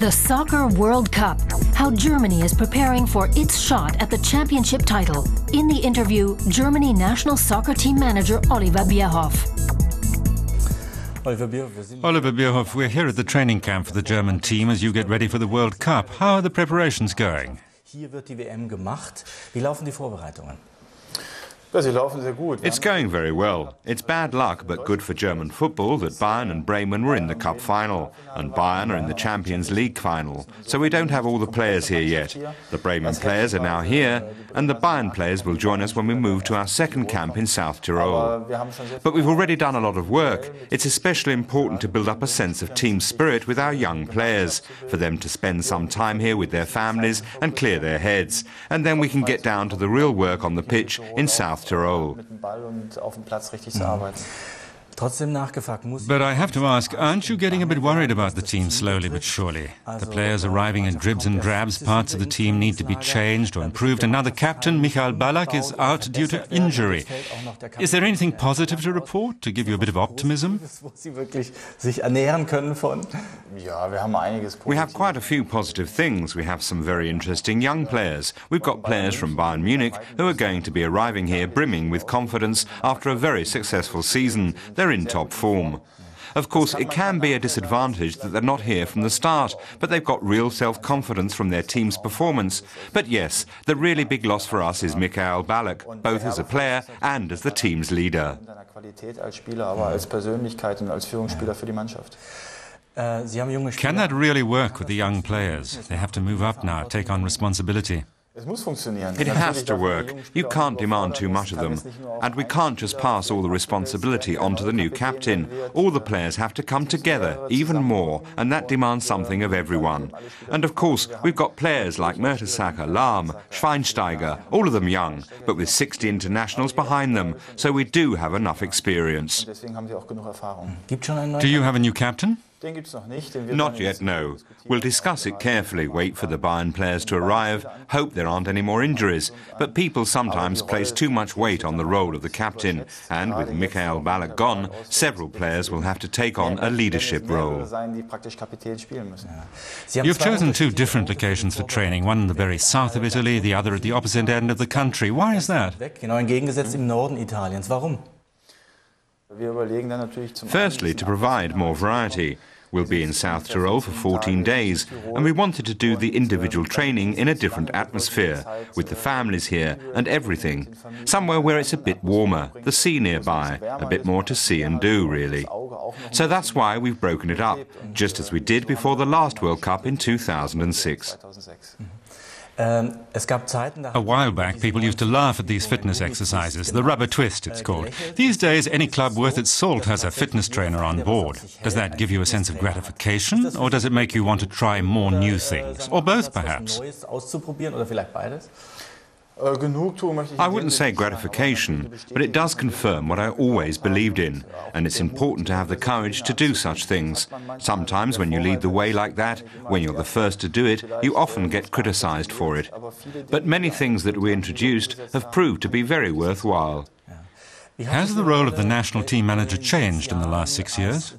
The Soccer World Cup, how Germany is preparing for its shot at the championship title. In the interview, Germany national soccer team manager Oliver Bierhoff. Oliver Bierhoff, we're here at the training camp for the German team as you get ready for the World Cup. How are the preparations going? Hier wird die WM gemacht. Wie laufen die Vorbereitungen? It's going very well. It's bad luck, but good for German football that Bayern and Bremen were in the Cup final, and Bayern are in the Champions League final. So we don't have all the players here yet. The Bremen players are now here, and the Bayern players will join us when we move to our second camp in South Tyrol. But we've already done a lot of work. It's especially important to build up a sense of team spirit with our young players, for them to spend some time here with their families and clear their heads. And then we can get down to the real work on the pitch in South Tyrol. But I have to ask, aren't you getting a bit worried about the team slowly but surely? The players arriving in dribs and drabs, parts of the team need to be changed or improved. Another captain, Michael Ballack, is out due to injury. Is there anything positive to report, to give you a bit of optimism? We have quite a few positive things. We have some very interesting young players. We've got players from Bayern Munich who are going to be arriving here brimming with confidence after a very successful season. They're in top form. Of course, it can be a disadvantage that they're not here from the start, but they've got real self-confidence from their team's performance. But yes, the really big loss for us is Michael Ballack, both as a player and as the team's leader. Can that really work with the young players? They have to move up now, take on responsibility. It has to work. You can't demand too much of them. And we can't just pass all the responsibility on to the new captain. All the players have to come together, even more, and that demands something of everyone. And of course, we've got players like Mertesacker, Lahm, Schweinsteiger, all of them young, but with 60 internationals behind them, so we do have enough experience. Do you have a new captain? Not yet, no. We'll discuss it carefully, wait for the Bayern players to arrive, hope there aren't any more injuries. But people sometimes place too much weight on the role of the captain. And with Michael Ballack gone, several players will have to take on a leadership role. You've chosen two different locations for training, one in the very south of Italy, the other at the opposite end of the country. Why is that? Firstly, to provide more variety. We'll be in South Tyrol for 14 days, and we wanted to do the individual training in a different atmosphere, with the families here and everything. Somewhere where it's a bit warmer, the sea nearby, a bit more to see and do, really. So that's why we've broken it up, just as we did before the last World Cup in 2006. A while back, people used to laugh at these fitness exercises, the rubber twist it's called. These days, any club worth its salt has a fitness trainer on board. Does that give you a sense of gratification, or does it make you want to try more new things? Or both, perhaps? I wouldn't say gratification, but it does confirm what I always believed in, and it's important to have the courage to do such things. Sometimes when you lead the way like that, when you're the first to do it, you often get criticized for it. But many things that we introduced have proved to be very worthwhile. Has the role of the national team manager changed in the last 6 years?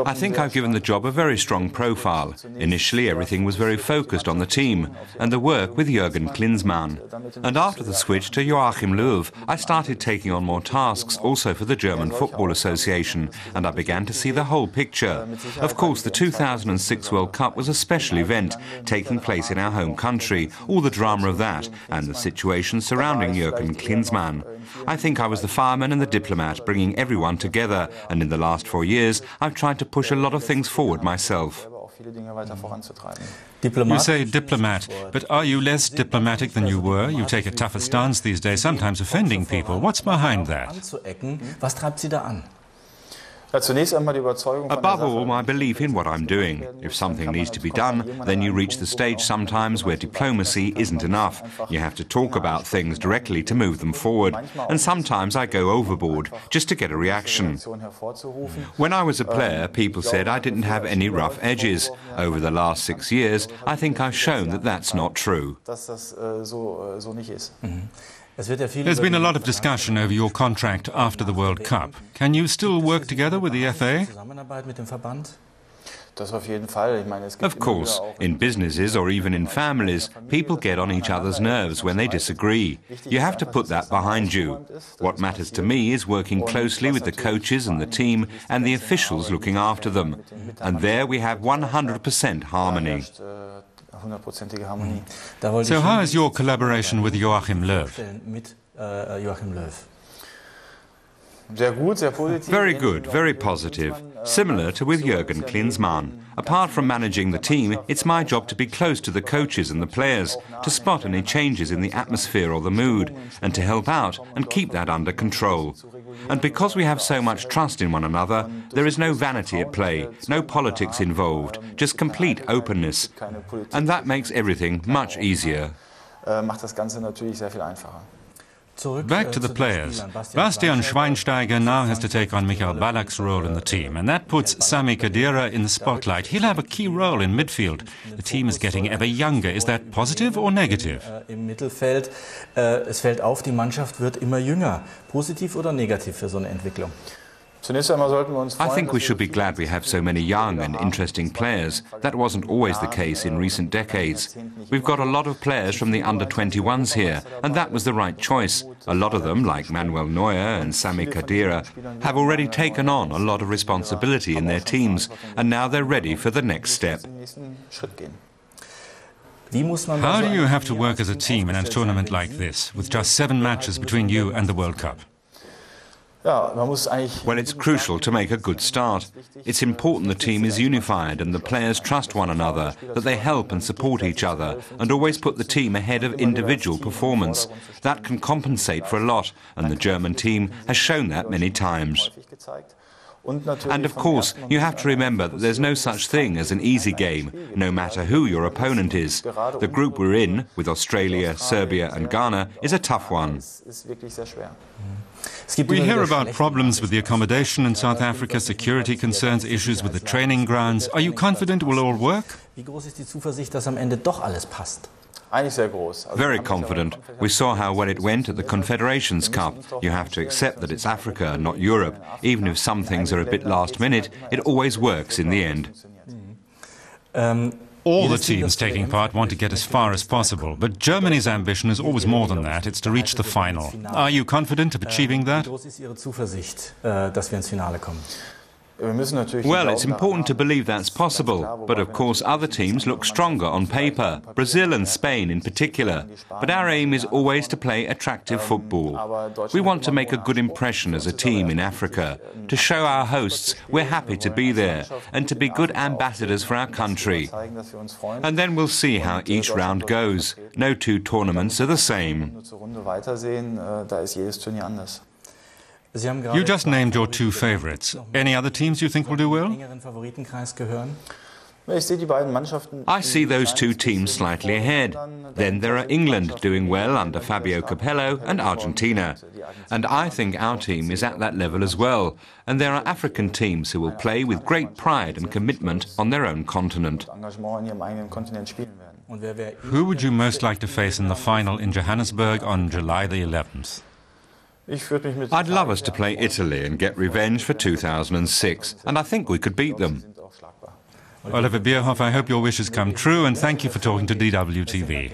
I think I've given the job a very strong profile. Initially, everything was very focused on the team and the work with Jürgen Klinsmann. And after the switch to Joachim Löw, I started taking on more tasks also for the German Football Association, and I began to see the whole picture. Of course, the 2006 World Cup was a special event, taking place in our home country, all the drama of that, and the situation surrounding Jürgen Klinsmann. I think I was the fireman and the diplomat, bringing everyone together, and in the last 4 years, I've tried to push a lot of things forward myself. You say diplomat, but are you less diplomatic than you were? You take a tougher stance these days, sometimes offending people. What's behind that? Above all, my belief in what I'm doing. If something needs to be done, then you reach the stage sometimes where diplomacy isn't enough. You have to talk about things directly to move them forward. And sometimes I go overboard, just to get a reaction. When I was a player, people said I didn't have any rough edges. Over the last 6 years, I think I've shown that that's not true. There's been a lot of discussion over your contract after the World Cup. Can you still work together with the FA? Of course, in businesses or even in families, people get on each other's nerves when they disagree. You have to put that behind you. What matters to me is working closely with the coaches and the team and the officials looking after them. And there we have 100% harmony. So how is your collaboration with Joachim Löw? Very good, very positive. Similar to with Jürgen Klinsmann. Apart from managing the team, it's my job to be close to the coaches and the players, to spot any changes in the atmosphere or the mood, and to help out and keep that under control. And because we have so much trust in one another, there is no vanity at play, no politics involved, just complete openness. And that makes everything much easier. Back to the players. Bastian Schweinsteiger now has to take on Michael Ballack's role in the team, and that puts Sami Khedira in the spotlight. He'll have a key role in midfield. The team is getting ever younger. Is that positive or negative? Im Mittelfeld, es fällt auf, die Mannschaft wird immer jünger. Positiv oder negativ für so eine Entwicklung? I think we should be glad we have so many young and interesting players. That wasn't always the case in recent decades. We've got a lot of players from the under-21s here, and that was the right choice. A lot of them, like Manuel Neuer and Sami Khedira, have already taken on a lot of responsibility in their teams, and now they're ready for the next step. How do you have to work as a team in a tournament like this, with just 7 matches between you and the World Cup? Well, it's crucial to make a good start. It's important the team is unified and the players trust one another, that they help and support each other, and always put the team ahead of individual performance. That can compensate for a lot, and the German team has shown that many times. And of course, you have to remember that there's no such thing as an easy game, no matter who your opponent is. The group we're in, with Australia, Serbia and Ghana, is a tough one. We hear about problems with the accommodation in South Africa, security concerns, issues with the training grounds. Are you confident it will all work? Wie groß ist die Zuversicht, dass am Ende doch alles passt? Very confident. We saw how well it went at the Confederations Cup. You have to accept that it's Africa, not Europe. Even if some things are a bit last minute, it always works in the end. All the teams taking part want to get as far as possible, but Germany's ambition is always more than that. It's to reach the final. Are you confident of achieving that? Wie groß ist Ihre Zuversicht, dass wir ins Finale kommen? Well, it's important to believe that's possible, but of course other teams look stronger on paper, Brazil and Spain in particular. But our aim is always to play attractive football. We want to make a good impression as a team in Africa, to show our hosts we're happy to be there, and to be good ambassadors for our country. And then we'll see how each round goes. No 2 tournaments are the same. You just named your 2 favourites. Any other teams you think will do well? I see those 2 teams slightly ahead. Then there are England doing well under Fabio Capello and Argentina. And I think our team is at that level as well. And there are African teams who will play with great pride and commitment on their own continent. Who would you most like to face in the final in Johannesburg on July the 11th? I'd love us to play Italy and get revenge for 2006, and I think we could beat them. Oliver Bierhoff, I hope your wishes come true, and thank you for talking to DW TV.